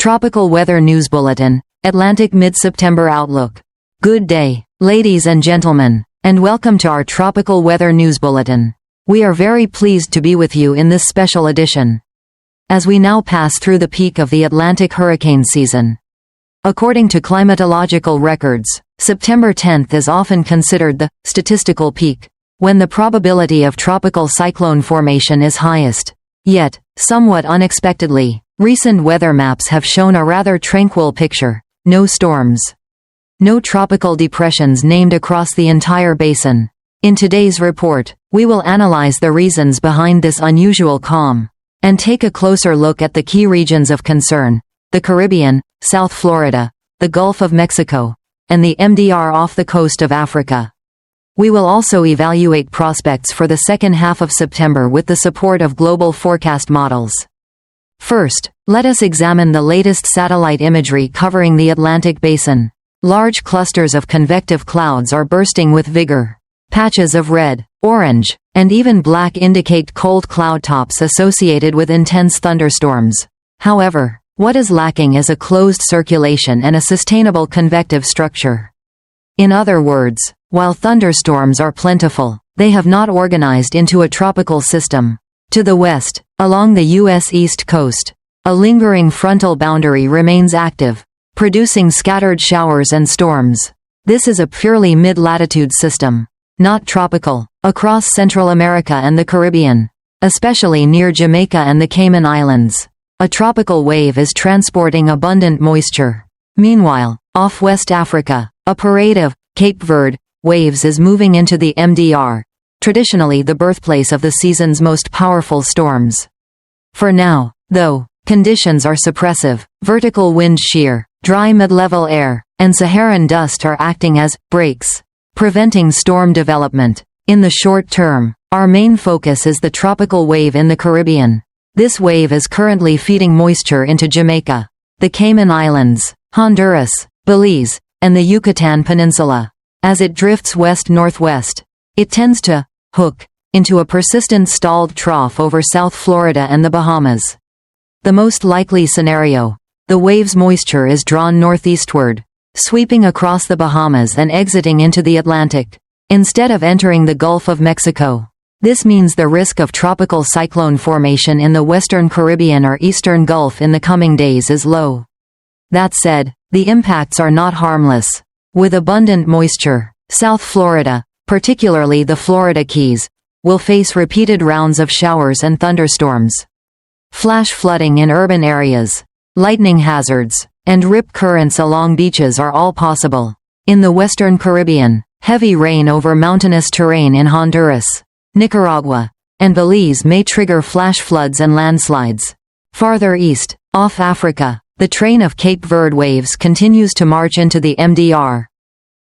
Tropical Weather News Bulletin, Atlantic Mid-September Outlook. Good day, ladies and gentlemen, and welcome to our Tropical Weather News Bulletin. We are very pleased to be with you in this special edition, as we now pass through the peak of the Atlantic hurricane season. According to climatological records, September 10th is often considered the statistical peak, when the probability of tropical cyclone formation is highest. Yet, somewhat unexpectedly, recent weather maps have shown a rather tranquil picture. No storms. No tropical depressions named across the entire basin. In today's report, we will analyze the reasons behind this unusual calm, and take a closer look at the key regions of concern: the Caribbean, South Florida, the Gulf of Mexico, and the MDR off the coast of Africa. We will also evaluate prospects for the second half of September with the support of global forecast models. First, let us examine the latest satellite imagery covering the Atlantic basin. Large clusters of convective clouds are bursting with vigor. Patches of red, orange, and even black indicate cold cloud tops associated with intense thunderstorms. However, what is lacking is a closed circulation and a sustainable convective structure. In other words, while thunderstorms are plentiful, they have not organized into a tropical system. To the west, along the U.S. East Coast, a lingering frontal boundary remains active, producing scattered showers and storms. This is a purely mid-latitude system, not tropical, across Central America and the Caribbean, especially near Jamaica and the Cayman Islands. A tropical wave is transporting abundant moisture. Meanwhile, off West Africa, a parade of Cape Verde waves is moving into the MDR, traditionally the birthplace of the season's most powerful storms. For now, though, conditions are suppressive. Vertical wind shear, dry mid-level air, and Saharan dust are acting as brakes, preventing storm development. In the short term, our main focus is the tropical wave in the Caribbean. This wave is currently feeding moisture into Jamaica, the Cayman Islands, Honduras, Belize, and the Yucatan Peninsula. As it drifts west-northwest, it tends to hook into a persistent stalled trough over South Florida and the Bahamas. The most likely scenario: the wave's moisture is drawn northeastward, sweeping across the Bahamas and exiting into the Atlantic, instead of entering the Gulf of Mexico. This means the risk of tropical cyclone formation in the western Caribbean or eastern Gulf in the coming days is low. That said, the impacts are not harmless. With abundant moisture, South Florida, particularly the Florida Keys, will face repeated rounds of showers and thunderstorms. Flash flooding in urban areas, lightning hazards, and rip currents along beaches are all possible. In the western Caribbean, heavy rain over mountainous terrain in Honduras, Nicaragua, and Belize may trigger flash floods and landslides. Farther east, off Africa, the train of Cape Verde waves continues to march into the MDR.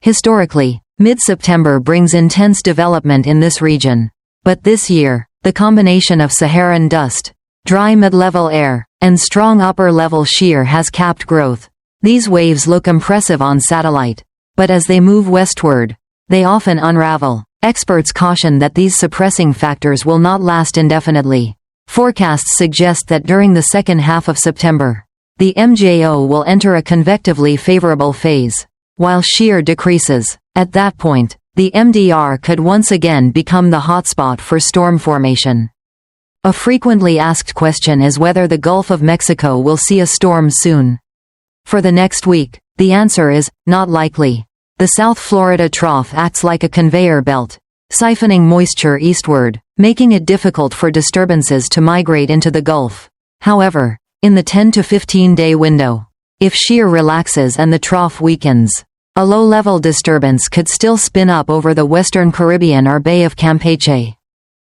Historically, mid-September brings intense development in this region. But this year, the combination of Saharan dust, dry mid-level air, and strong upper-level shear has capped growth. These waves look impressive on satellite, but as they move westward, they often unravel. Experts caution that these suppressing factors will not last indefinitely. Forecasts suggest that during the second half of September, the MJO will enter a convectively favorable phase, while shear decreases. At that point, the MDR could once again become the hotspot for storm formation. A frequently asked question is whether the Gulf of Mexico will see a storm soon. For the next week, the answer is not likely. The South Florida trough acts like a conveyor belt, siphoning moisture eastward, making it difficult for disturbances to migrate into the Gulf. However, in the 10 to 15-day window, if shear relaxes and the trough weakens, a low-level disturbance could still spin up over the western Caribbean or Bay of Campeche.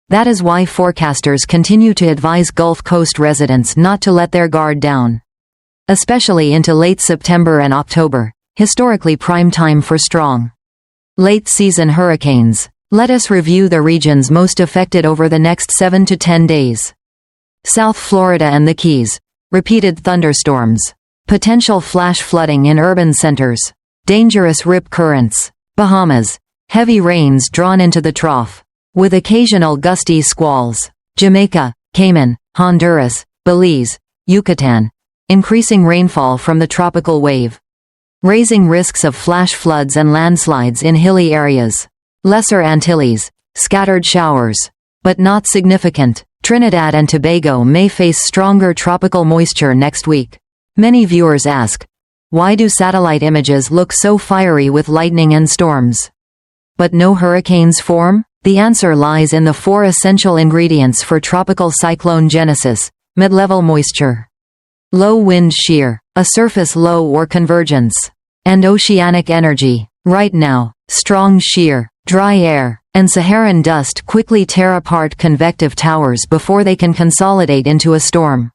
That is why forecasters continue to advise Gulf Coast residents not to let their guard down, especially into late September and October, historically prime time for strong late-season hurricanes. Let us review the regions most affected over the next 7 to 10 days. South Florida and the Keys. Repeated thunderstorms. Potential flash flooding in urban centers. Dangerous rip currents. Bahamas. Heavy rains drawn into the trough, with occasional gusty squalls. Jamaica, Cayman, Honduras, Belize, Yucatan. increasing rainfall from the tropical wave, raising risks of flash floods and landslides in hilly areas. Lesser Antilles, scattered showers, but not significant. Trinidad and Tobago may face stronger tropical moisture next week. Many viewers ask, why do satellite images look so fiery with lightning and storms, but no hurricanes form? The answer lies in the 4 essential ingredients for tropical cyclone genesis: mid-level moisture, low wind shear, a surface low or convergence, and oceanic energy. Right now, strong shear, dry air, and Saharan dust quickly tear apart convective towers before they can consolidate into a storm.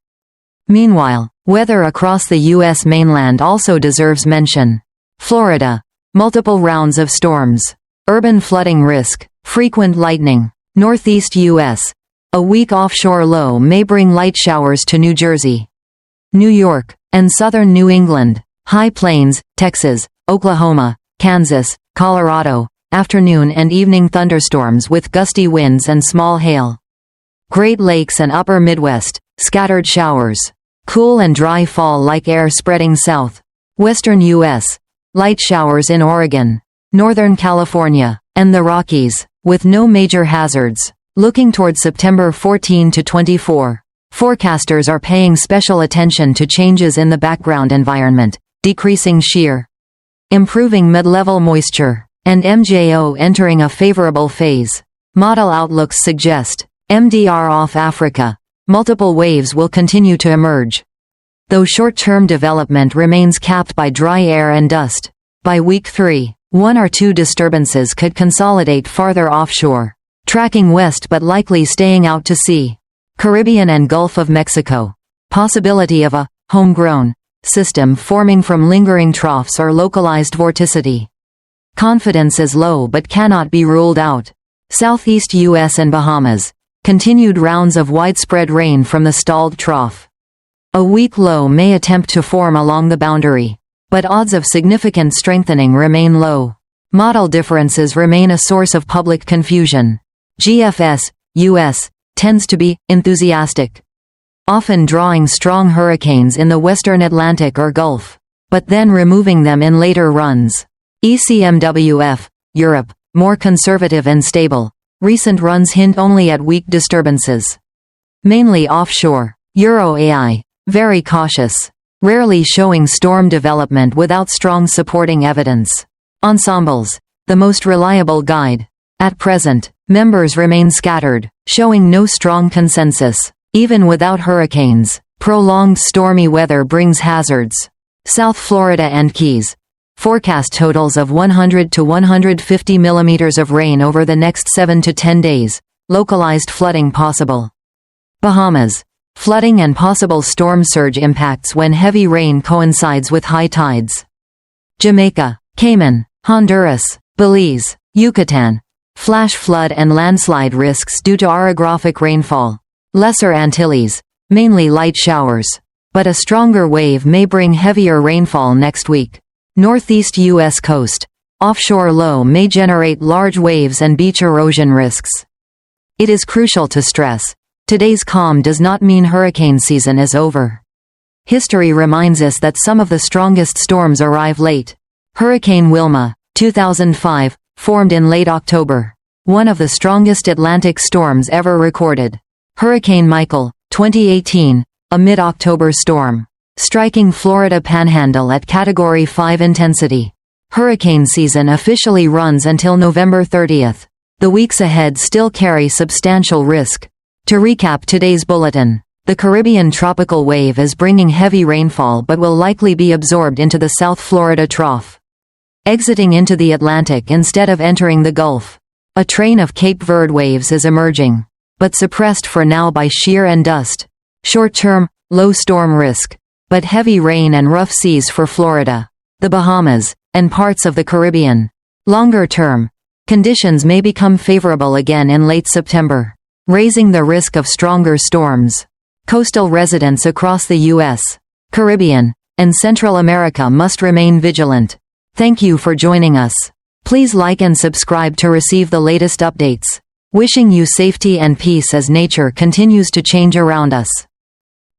Meanwhile, weather across the U.S. mainland also deserves mention. Florida, multiple rounds of storms, urban flooding risk, frequent lightning. Northeast U.S., a weak offshore low may bring light showers to New Jersey, New York, and southern New England. High Plains, Texas, Oklahoma, Kansas, Colorado, afternoon and evening thunderstorms with gusty winds and small hail. Great Lakes and upper Midwest, scattered showers. Cool and dry fall-like air spreading south. Western U.S., light showers in Oregon, Northern California, and the Rockies, with no major hazards. Looking toward September 14 to 24, forecasters are paying special attention to changes in the background environment, decreasing shear, improving mid-level moisture, and MJO entering a favorable phase. Model outlooks suggest, MDR off Africa, multiple waves will continue to emerge, though short-term development remains capped by dry air and dust. By week 3, 1 or 2 disturbances could consolidate farther offshore, tracking west but likely staying out to sea. Caribbean and Gulf of Mexico, possibility of a homegrown system forming from lingering troughs or localized vorticity. Confidence is low but cannot be ruled out. Southeast U.S. and Bahamas, continued rounds of widespread rain from the stalled trough. A weak low may attempt to form along the boundary, but odds of significant strengthening remain low. Model differences remain a source of public confusion. GFS, U.S., tends to be enthusiastic, often drawing strong hurricanes in the western Atlantic or Gulf, but then removing them in later runs. ECMWF, Europe, more conservative and stable. Recent runs hint only at weak disturbances, mainly offshore. EuroAI, very cautious, rarely showing storm development without strong supporting evidence. Ensembles, the most reliable guide. At present, members remain scattered, showing no strong consensus. Even without hurricanes, prolonged stormy weather brings hazards. South Florida and Keys, forecast totals of 100 to 150 millimeters of rain over the next 7 to 10 days, localized flooding possible. Bahamas, flooding and possible storm surge impacts when heavy rain coincides with high tides. Jamaica, Cayman, Honduras, Belize, Yucatan, flash flood and landslide risks due to orographic rainfall. Lesser Antilles, mainly light showers, but a stronger wave may bring heavier rainfall next week. Northeast U.S. coast, offshore low may generate large waves and beach erosion risks. It is crucial to stress, today's calm does not mean hurricane season is over. History reminds us that some of the strongest storms arrive late. Hurricane Wilma, 2005, formed in late October, one of the strongest Atlantic storms ever recorded. Hurricane Michael, 2018, a mid-October storm, striking Florida Panhandle at Category 5 intensity. Hurricane season officially runs until November 30th. The weeks ahead still carry substantial risk. To recap today's bulletin, the Caribbean tropical wave is bringing heavy rainfall but will likely be absorbed into the South Florida trough, exiting into the Atlantic instead of entering the Gulf. A train of Cape Verde waves is emerging, but suppressed for now by shear and dust. Short-term, low storm risk, but heavy rain and rough seas for Florida, the Bahamas, and parts of the Caribbean. Longer term, conditions may become favorable again in late September, raising the risk of stronger storms. Coastal residents across the U.S., Caribbean, and Central America must remain vigilant. Thank you for joining us. Please like and subscribe to receive the latest updates. Wishing you safety and peace as nature continues to change around us.